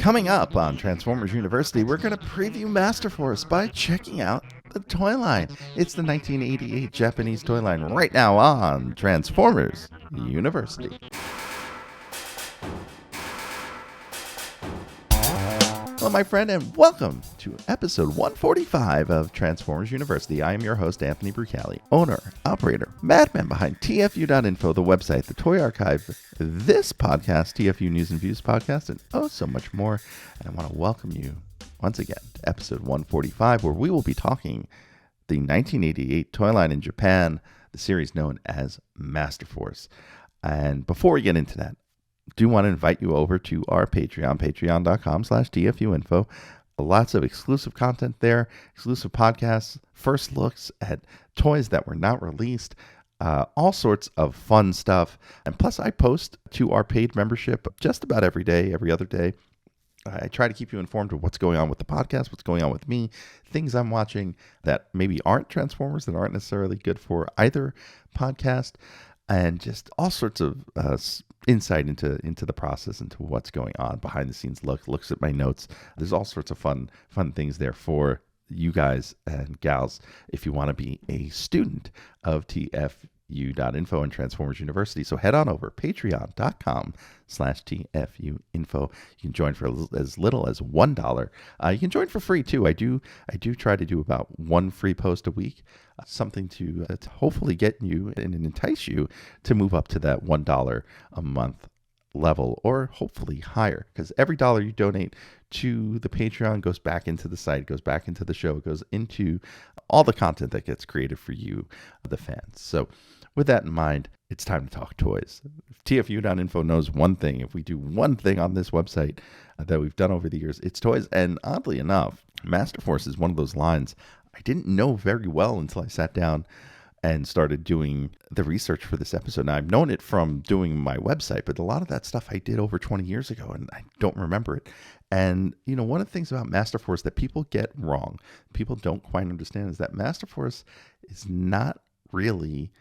Coming up on Transformers University, we're going to preview Masterforce by checking out the toy line. It's the 1988 Japanese toy line right now on Transformers University. Hello, my friend, and welcome to episode 145 of Transformers University. I am your host, Anthony Brucali, owner, operator, madman behind TFU.INFO, the website, the toy archive, this podcast, TFU News and Views podcast, and oh, so much more. And I want to welcome you once again to episode 145, where we will be talking the 1988 toy line in Japan, the series known as Masterforce. And before we get into that, do want to invite you over to our Patreon, patreon.com/TFU.INFO. Lots of exclusive content there, exclusive podcasts, first looks at toys that were not released, all sorts of fun stuff. And plus, I post to our paid membership just about every day, every other day. I try to keep you informed of what's going on with the podcast, what's going on with me, things I'm watching that maybe aren't Transformers, that aren't necessarily good for either podcast, and just all sorts of insight into the process, into what's going on behind the scenes. Looks at my notes. There's all sorts of fun things there for you guys and gals if you want to be a student of TFU.INFO and Transformers University. So head on over, patreon.com/TFU.INFO. You can join for as little as $1. You can join for free too. I do try to do about one free post a week, something to hopefully get you and entice you to move up to that $1 a month level, or hopefully higher, because every dollar you donate to the Patreon goes back into the site, goes back into the show, goes into all the content that gets created for you, the fans. So with that in mind, it's time to talk toys. If TFU.INFO knows one thing, if we do one thing on this website that we've done over the years, it's toys. And oddly enough, Masterforce is one of those lines I didn't know very well until I sat down and started doing the research for this episode. Now, I've known it from doing my website, but a lot of that stuff I did over 20 years ago, and I don't remember it. And, one of the things about Masterforce that people get wrong, people don't quite understand, is that Masterforce is not really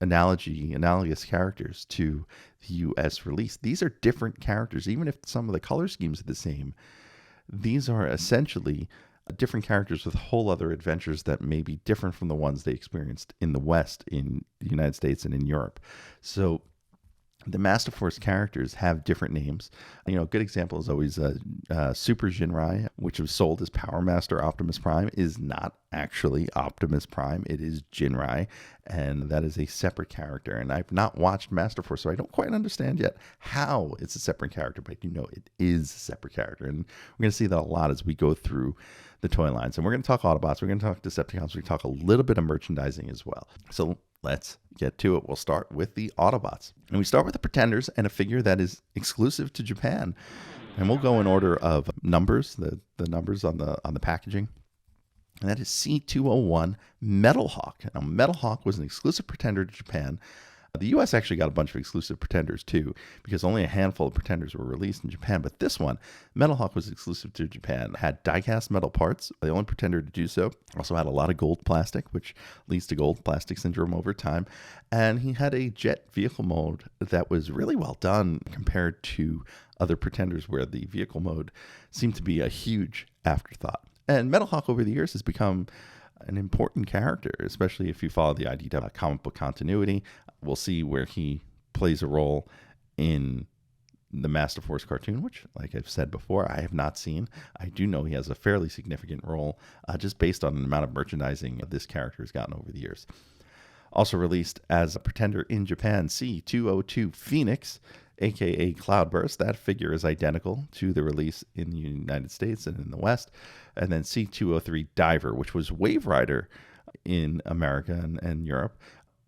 analogous characters to the US release. These are different characters. Even if some of the color schemes are the same, these are essentially different characters with whole other adventures that may be different from the ones they experienced in the West, in the United States and in Europe. So the Masterforce characters have different names. A good example is always Super Jinrai, which was sold as Power Master Optimus Prime, is not actually Optimus Prime. It is Jinrai, and that is a separate character. And I've not watched Masterforce, so I don't quite understand yet how it's a separate character, but I do know it is a separate character. And we're going to see that a lot as we go through the toy lines. And we're going to talk Autobots, we're going to talk Decepticons, we're going to talk a little bit of merchandising as well. So let's get to it. We'll start with the Autobots. And we start with the Pretenders and a figure that is exclusive to Japan. And we'll go in order of numbers, the numbers on the packaging. And that is C201 Metal Hawk. Now, Metal Hawk was an exclusive Pretender to Japan. The US actually got a bunch of exclusive Pretenders too, because only a handful of Pretenders were released in Japan. But this one, Metal Hawk, was exclusive to Japan. Had die-cast metal parts, the only Pretender to do so. Also had a lot of gold plastic, which leads to gold plastic syndrome over time. And he had a jet vehicle mode that was really well done compared to other Pretenders, where the vehicle mode seemed to be a huge afterthought. And Metal Hawk over the years has become an important character, especially if you follow the IDW comic book continuity. We'll see where he plays a role in the Masterforce cartoon, which, like I've said before, I have not seen. I do know he has a fairly significant role, just based on the amount of merchandising this character has gotten over the years. Also released as a Pretender in Japan, C202 Phoenix, aka Cloudburst. That figure is identical to the release in the United States and in the West. And then C203 Diver, which was Wave Rider in America and Europe.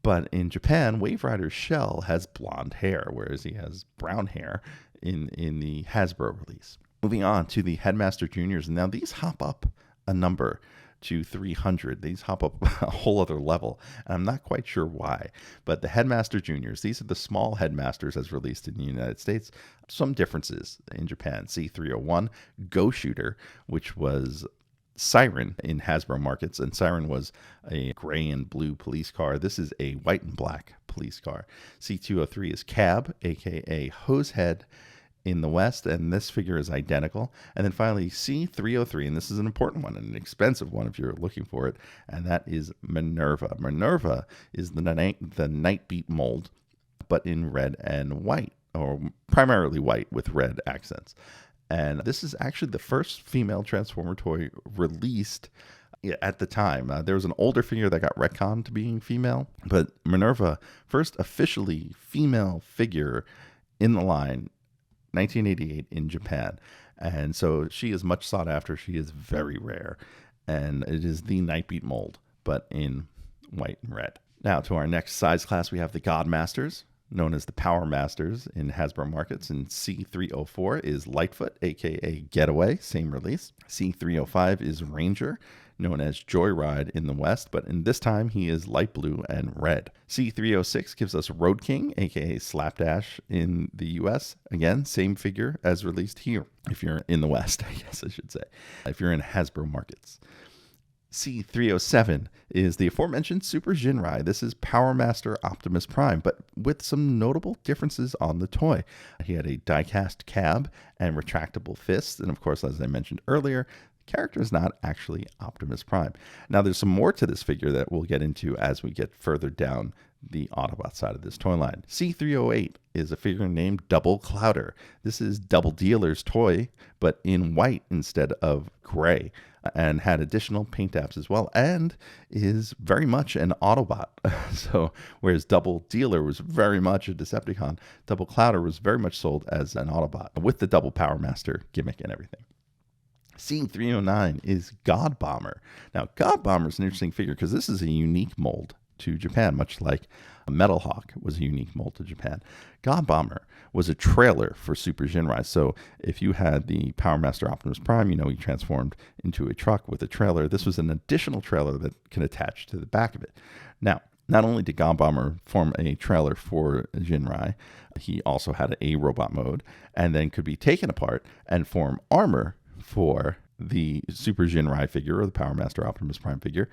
But in Japan, Wave Rider's shell has blonde hair, whereas he has brown hair in the Hasbro release. Moving on to the Headmaster Juniors. Now, these hop up a number to 300. These hop up a whole other level, and I'm not quite sure why. But the Headmaster Juniors, these are the small Headmasters as released in the United States. Some differences in Japan. C301 Go Shooter, which was Siren in Hasbro markets, and Siren was a gray and blue police car. This is a white and black police car. C203 is Cab, aka Hosehead, in the West, and this figure is identical. And then finally, C303, and this is an important one and an expensive one if you're looking for it, and that is Minerva. Minerva is the Nightbeat mold, but in red and white, or primarily white with red accents. And this is actually the first female Transformer toy released at the time. There was an older figure that got retconned to being female, but Minerva, first officially female figure in the line, 1988 in Japan. And so she is much sought after. She is very rare. And it is the Nightbeat mold, but in white and red. Now to our next size class, we have the Godmasters, known as the Power Masters in Hasbro markets. And C304 is Lightfoot, aka Getaway, same release. C305 is Ranger, known as Joyride in the West, but in this time he is light blue and red. C306 gives us Road King, aka Slapdash in the US. Again, same figure as released here, if you're in the West, I guess I should say, if you're in Hasbro markets. C307 is the aforementioned Super Jinrai. This is Power Master Optimus Prime, but with some notable differences on the toy. He had a die-cast cab and retractable fists, and of course, as I mentioned earlier, the character is not actually Optimus Prime. Now, there's some more to this figure that we'll get into as we get further down the Autobot side of this toy line. C308 is a figure named Double Clouder. This is Double Dealer's toy, but in white instead of gray, and had additional paint apps as well, and is very much an Autobot. So whereas Double Dealer was very much a Decepticon, Double Clouder was very much sold as an Autobot with the Double Power Master gimmick and everything. C309 is God Bomber. Now, God Bomber is an interesting figure because this is a unique mold to Japan, much like Metal Hawk was a unique mold to Japan. God Bomber was a trailer for Super Jinrai. So if you had the Power Master Optimus Prime, you know, he transformed into a truck with a trailer. This was an additional trailer that can attach to the back of it. Now, not only did God Bomber form a trailer for Jinrai, he also had a robot mode and then could be taken apart and form armor for the Super Jinrai figure or the Power Master Optimus Prime figure,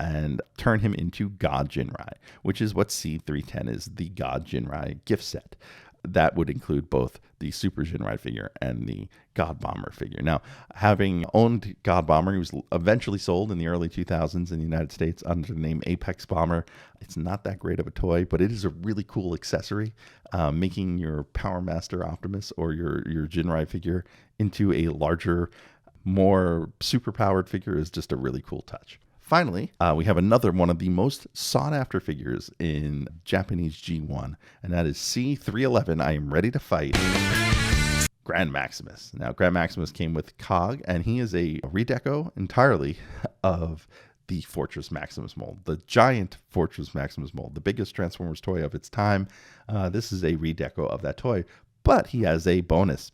and turn him into God Jinrai, which is what C310 is, the God Jinrai gift set. That would include both the Super Jinrai figure and the God Bomber figure. Now, having owned God Bomber, he was eventually sold in the early 2000s in the United States under the name Apex Bomber. It's not that great of a toy, but it is a really cool accessory. Making your Power Master Optimus or your Jinrai figure into a larger, more superpowered figure is just a really cool touch. Finally, we have another one of the most sought-after figures in Japanese G1, and that is C311, I Am Ready to Fight, Grand Maximus. Now, Grand Maximus came with Cog, and he is a redeco entirely of the Fortress Maximus mold, the giant Fortress Maximus mold, the biggest Transformers toy of its time. This is a redeco of that toy, but he has a bonus.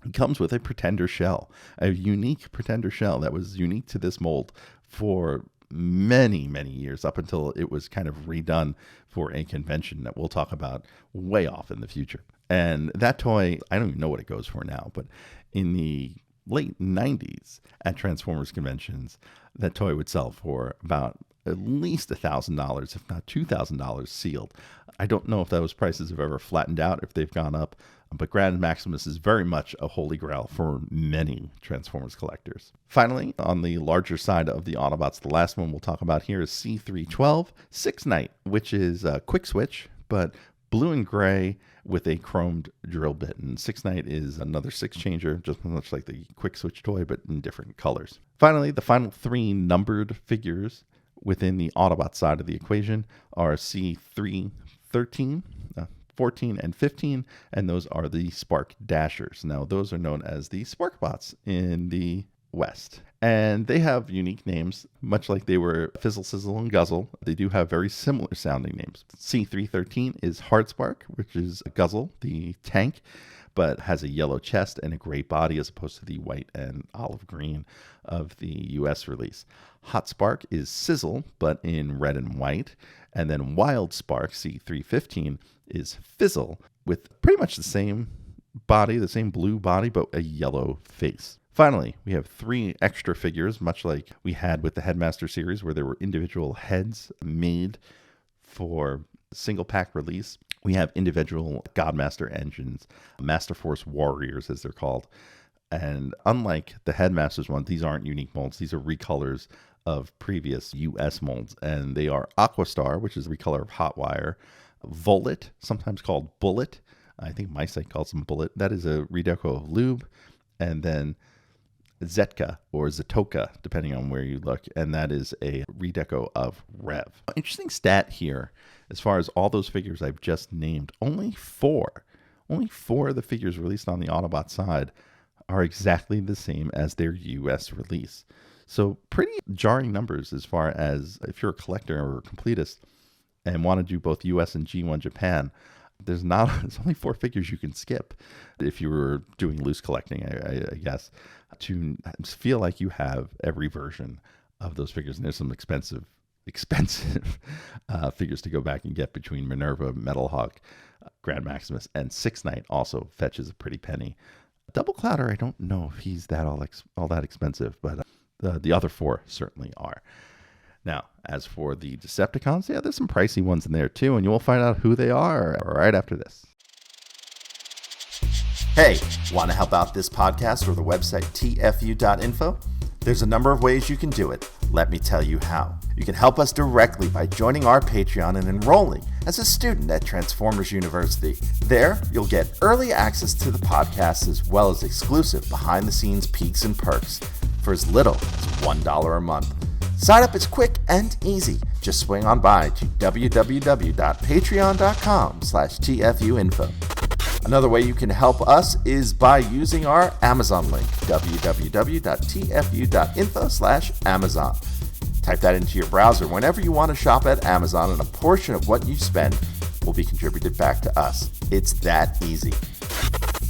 He comes with a Pretender shell, a unique Pretender shell that was unique to this mold for many, many years, up until it was kind of redone for a convention that we'll talk about way off in the future. And that toy, I don't even know what it goes for now, but in the late 90s at Transformers conventions, that toy would sell for about at least $1,000, if not $2,000 sealed. I don't know if those prices have ever flattened out, if they've gone up, but Grand Maximus is very much a holy grail for many Transformers collectors. Finally, on the larger side of the Autobots, the last one we'll talk about here is C312, Six Knight, which is a quick switch, but blue and gray with a chromed drill bit. And Six Knight is another six changer, just much like the quick switch toy, but in different colors. Finally, the final three numbered figures within the Autobot side of the equation are C313, 14 and 15, and those are the Spark Dashers. Now, those are known as the Sparkbots in the West. And they have unique names, much like they were Fizzle, Sizzle, and Guzzle. They do have very similar sounding names. C313 is Hard Spark, which is Guzzle, the tank, but has a yellow chest and a gray body as opposed to the white and olive green of the US release. Hot Spark is Sizzle, but in red and white. And then Wild Spark, C315, is Fizzle, with pretty much the same body, the same blue body, but a yellow face. Finally, we have three extra figures, much like we had with the Headmaster series, where there were individual heads made for single pack release. We have individual Godmaster engines, Masterforce Warriors as they're called. And unlike the Headmasters one, these aren't unique molds. These are recolors of previous US molds. And they are Aquastar, which is a recolor of Hotwire, Volet, sometimes called Bullet. I think my site calls them Bullet. That is a redeco of Lube. And then Zetka or Zatoka, depending on where you look. And that is a redeco of Rev. Interesting stat here, as far as all those figures I've just named, only four of the figures released on the Autobot side are exactly the same as their US release. So pretty jarring numbers as far as if you're a collector or a completist and want to do both US and G1 Japan. There's only 4 figures you can skip if you were doing loose collecting, I guess, to feel like you have every version of those figures. And there's some expensive figures to go back and get between Minerva, Metal Hawk, Grand Maximus, and Six Knight also fetches a pretty penny. Double Clouder, I don't know if he's all that expensive, but the other 4 certainly are. Now, as for the Decepticons, yeah, there's some pricey ones in there too, and you will find out who they are right after this. Hey, want to help out this podcast or the website TFU.INFO? There's a number of ways you can do it. Let me tell you how. You can help us directly by joining our Patreon and enrolling as a student at Transformers University. There, you'll get early access to the podcast as well as exclusive behind-the-scenes peeks and perks for as little as $1 a month. Sign up is quick and easy. Just swing on by to www.patreon.com/TFU.INFO. Another way you can help us is by using our Amazon link, www.tfu.info/Amazon. Type that into your browser whenever you want to shop at Amazon, and a portion of what you spend will be contributed back to us. It's that easy.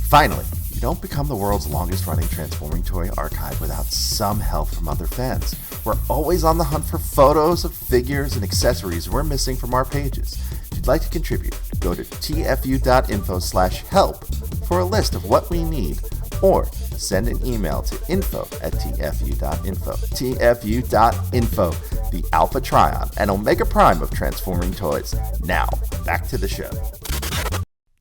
Finally, you don't become the world's longest running transforming toy archive without some help from other fans. We're always on the hunt for photos of figures and accessories we're missing from our pages. If you'd like to contribute, go to tfu.info/help for a list of what we need, or send an email to info@tfu.info. tfu.info, the Alpha Trion and Omega Prime of transforming toys. Now, back to the show.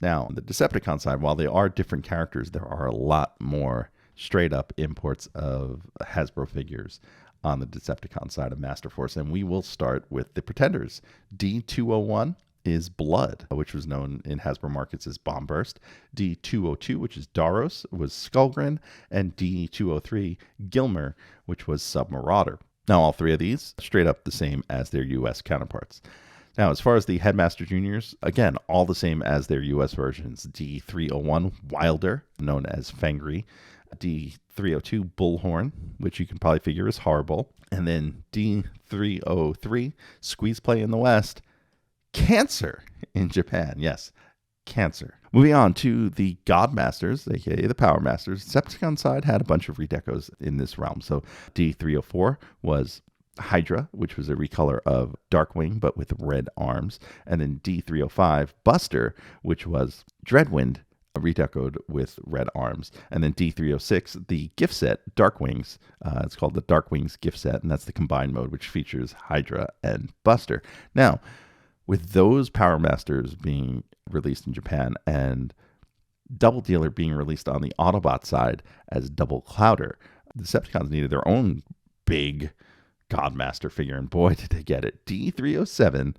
Now, on the Decepticon side, while they are different characters, there are a lot more straight-up imports of Hasbro figures on the Decepticon side of Masterforce, and we will start with the Pretenders. D201 is Blood, which was known in Hasbro markets as Bombburst. D202, which is Daros, was Skullgrin, and D203, Gilmer, which was Submarauder. Now, all 3 of these, straight up the same as their US counterparts. Now, as far as the Headmaster Juniors, again, all the same as their US versions. D301, Wilder, known as Fangry. D302, Bullhorn, which you can probably figure is Horrible. And then D303, Squeeze Play in the West, Cancer in Japan. Yes, Cancer. Moving on to the Godmasters, aka the Power Masters. Decepticon side had a bunch of redecos in this realm. So D304 was Hydra, which was a recolor of Darkwing, but with red arms. And then D305, Buster, which was Dreadwind, redecoed with red arms. And then D306, the gift set, Darkwings. It's called the Darkwings gift set, and that's the combined mode, which features Hydra and Buster. Now, with those Power Masters being released in Japan and Double Dealer being released on the Autobot side as Double Clouder, the Decepticons needed their own big Godmaster figure, and boy, did they get it. D307,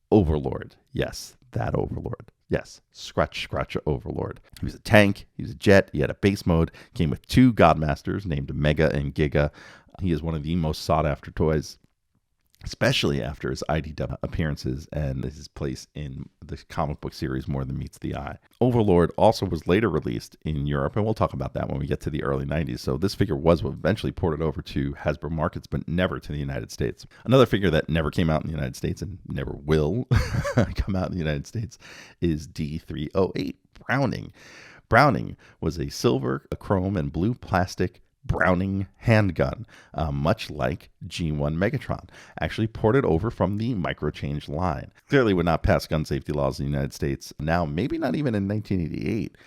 Overlord. Yes, that Overlord. Yes, Scratch Overlord. He was a tank, he was a jet, he had a base mode, came with 2 Godmasters named Mega and Giga. He is one of the most sought after toys, especially after his IDW appearances and his place in the comic book series more than meets the eye. Overlord also was later released in Europe, and we'll talk about that when we get to the early 90s. So this figure was eventually ported over to Hasbro markets, but never to the United States. Another figure that never came out in the United States and never will come out in the United States is D308, Browning. Browning was a silver, a chrome, and blue plastic Browning handgun, much like G1 Megatron, actually ported over from the Microchange line. Clearly would not pass gun safety laws in the United States now, maybe not even in 1988.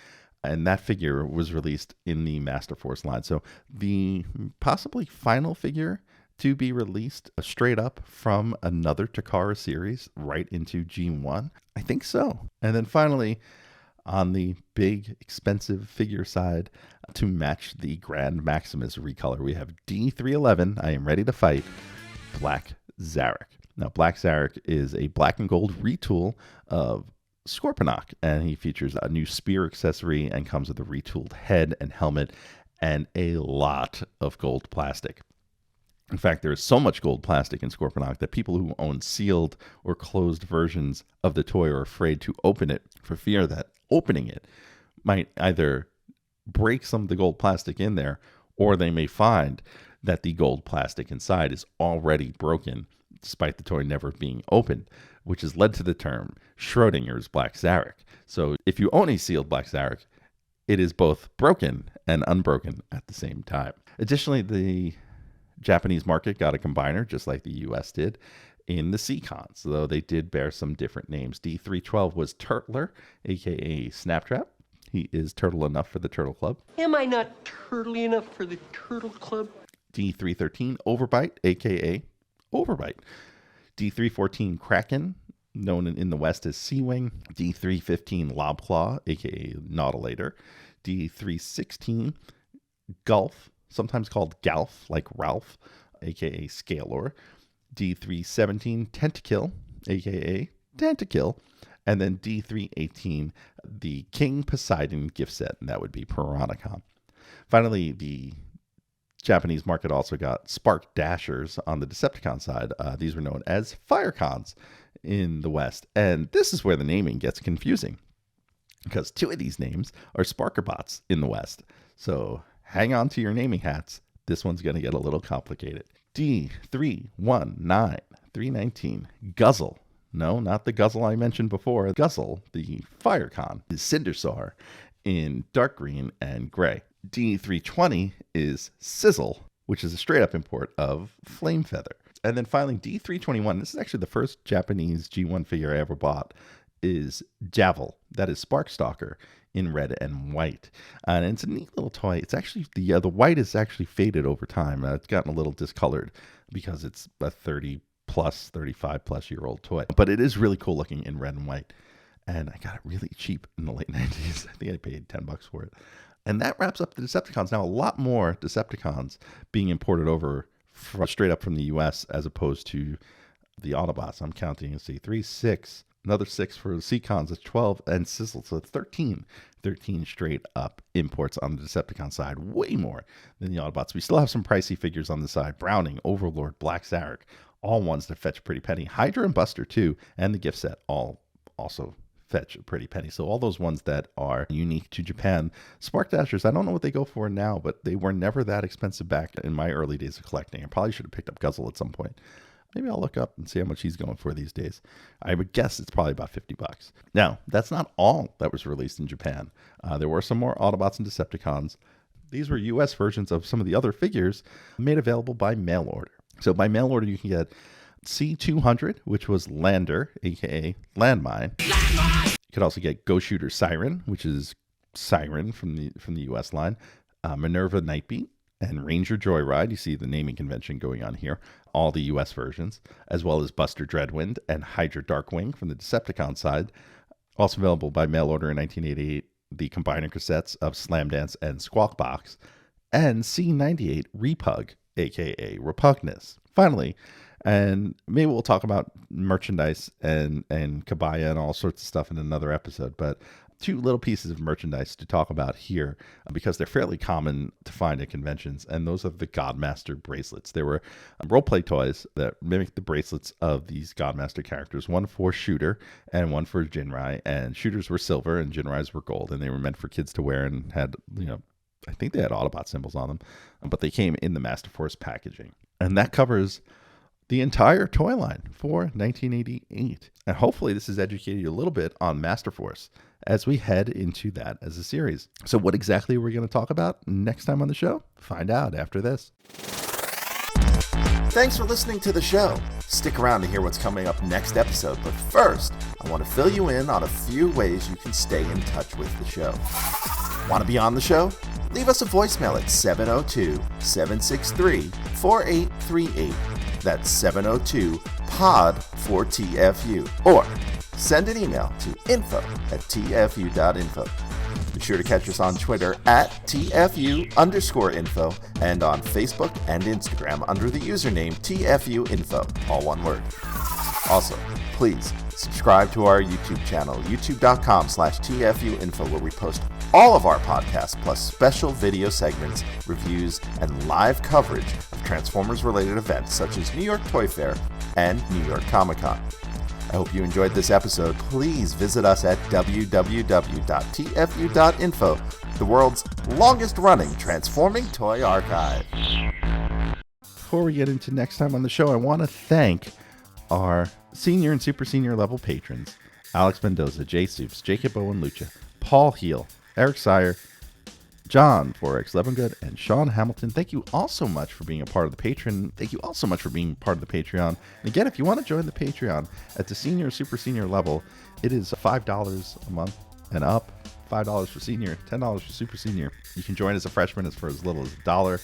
And that figure was released in the Masterforce line. So the possibly final figure to be released straight up from another Takara series right into G1? I think so. And then finally, on the big, expensive figure side, to match the Grand Maximus recolor, we have D311, I Am Ready to Fight, Black Zarek. Now, Black Zarek is a black and gold retool of Scorponok, and he features a new spear accessory and comes with a retooled head and helmet and a lot of gold plastic. In fact, there is so much gold plastic in Scorponok that people who own sealed or closed versions of the toy are afraid to open it for fear that opening it might either break some of the gold plastic in there, or they may find that the gold plastic inside is already broken despite the toy never being opened, which has led to the term Schrodinger's Black Zarek. So if you own a sealed Black Zarek, it is both broken and unbroken at the same time. Additionally, the Japanese market got a combiner, just like the US did, in the C-Cons, though they did bear some different names. D312 was Turtler, aka Snaptrap. He is turtle enough for the Turtle Club. Am I not turtly enough for the Turtle Club? D313 Overbite, aka Overbite. D314 Kraken, known in the West as Sea-Wing. D315 Lobclaw, aka Nautilator. D316 Gulf, sometimes called Galf, like Ralph, aka Scalor. D317 Tentakill, aka Tentakill. And then D318, the King Poseidon gift set, and that would be Piranha-Con. Finally, the Japanese market also got Spark Dashers on the Decepticon side. These were known as Firecons in the West. And this is where the naming gets confusing, because two of these names are Sparkerbots in the West. So hang on to your naming hats. This one's going to get a little complicated. D319, 319, Guzzle. No, not the Guzzle I mentioned before. Guzzle, the Firecon, is Cindersaur in dark green and gray. D320 is Sizzle, which is a straight-up import of Flamefeather. And then finally, D321, this is actually the first Japanese G1 figure I ever bought, is Javel. That is Sparkstalker in red and white. And it's a neat little toy. It's actually, the white is actually faded over time. It's gotten a little discolored because it's a 35 plus year old toy. But it is really cool looking in red and white. And I got it really cheap in the late 90s. I think I paid $10 for it. And that wraps up the Decepticons. Now, a lot more Decepticons being imported over straight up from the US as opposed to the Autobots. I'm counting, let's see, 3, 6, another 6 for the C-Cons. That's 12, and Sizzle. So it's 13 straight up imports on the Decepticon side. Way more than the Autobots. We still have some pricey figures on the side. Browning, Overlord, Black Zarek, all ones that fetch a pretty penny. Hydra and Buster too, and the gift set all also fetch a pretty penny. So all those ones that are unique to Japan. Spark Dashers, I don't know what they go for now, but they were never that expensive back in my early days of collecting. I probably should have picked up Guzzle at some point. Maybe I'll look up and see how much he's going for these days. I would guess it's probably about $50. Now, that's not all that was released in Japan. There were some more Autobots and Decepticons. These were US versions of some of the other figures made available by mail order. So by mail order, you can get C200, which was Lander, aka Landmine. You could also get Go Shooter Siren, which is Siren from the US line, Minerva Nightbeat, and Ranger Joyride. You see the naming convention going on here. All the US versions, as well as Buster Dreadwind and Hydra Darkwing from the Decepticon side. Also available by mail order in 1988, the combiner cassettes of Slam Dance and Squawk Box, and C98 Repug, aka Repugnus. Finally, and maybe we'll talk about merchandise and Kabaya and all sorts of stuff in another episode, but two little pieces of merchandise to talk about here because they're fairly common to find at conventions, and those are the Godmaster bracelets. There were role-play toys that mimic the bracelets of these Godmaster characters, one for Shooter and one for Jinrai, and Shooters were silver and Jinrais were gold, and they were meant for kids to wear and had, I think they had Autobot symbols on them, but they came in the Masterforce packaging. And that covers the entire toy line for 1988. And hopefully this has educated you a little bit on Masterforce as we head into that as a series. So what exactly are we going to talk about next time on the show? Find out after this. Thanks for listening to the show. Stick around to hear what's coming up next episode, but first, I want to fill you in on a few ways you can stay in touch with the show. Want to be on the show? Leave us a voicemail at 702-763-4847. 838. That's 702-POD-4TFU. Or send an email to info@TFU.INFO. Be sure to catch us on Twitter at TFU_info and on Facebook and Instagram under the username TFU.INFO, all one word. Also, please subscribe to our YouTube channel, youtube.com/TFU.INFO, where we post all of our podcasts plus special video segments, reviews, and live coverage of Transformers-related events such as New York Toy Fair and New York Comic-Con. I hope you enjoyed this episode. Please visit us at www.tfu.info, the world's longest-running transforming toy archive. Before we get into next time on the show, I want to thank our senior and super senior level patrons: Alex Mendoza, Jay Soups, Jacob Owen Lucha, Paul Heel, Eric Sire, John Forex Levengood, and Sean Hamilton. Thank you all so much for being a part of the Patreon. Thank you all so much for being part of the Patreon. And again, if you want to join the Patreon at the senior or super senior level, it is $5 a month and up. $5 for senior, $10 for super senior. You can join as a freshman as for as little as $1.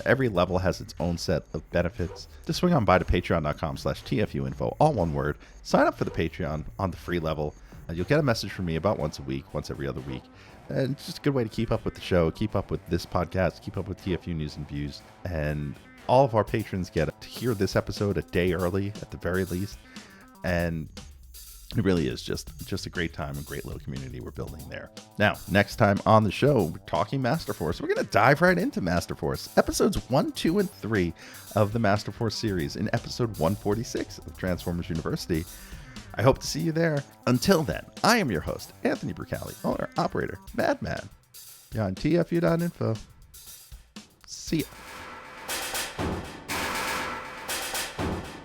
Every level has its own set of benefits. Just swing on by to patreon.com/TFU.INFO, all one word. Sign up for the Patreon on the free level. You'll get a message from me about once a week, once every other week. And it's just a good way to keep up with the show, keep up with this podcast, keep up with TFU News and Views. And all of our patrons get to hear this episode a day early, at the very least. And it really is just a great time and great little community we're building there. Now, next time on the show, we're talking Masterforce. We're going to dive right into Masterforce. Episodes 1, 2, and 3 of the Masterforce series in episode 146 of Transformers University. I hope to see you there. Until then, I am your host, Anthony Brucali, owner, operator, Madman, behind TFU.INFO. See ya.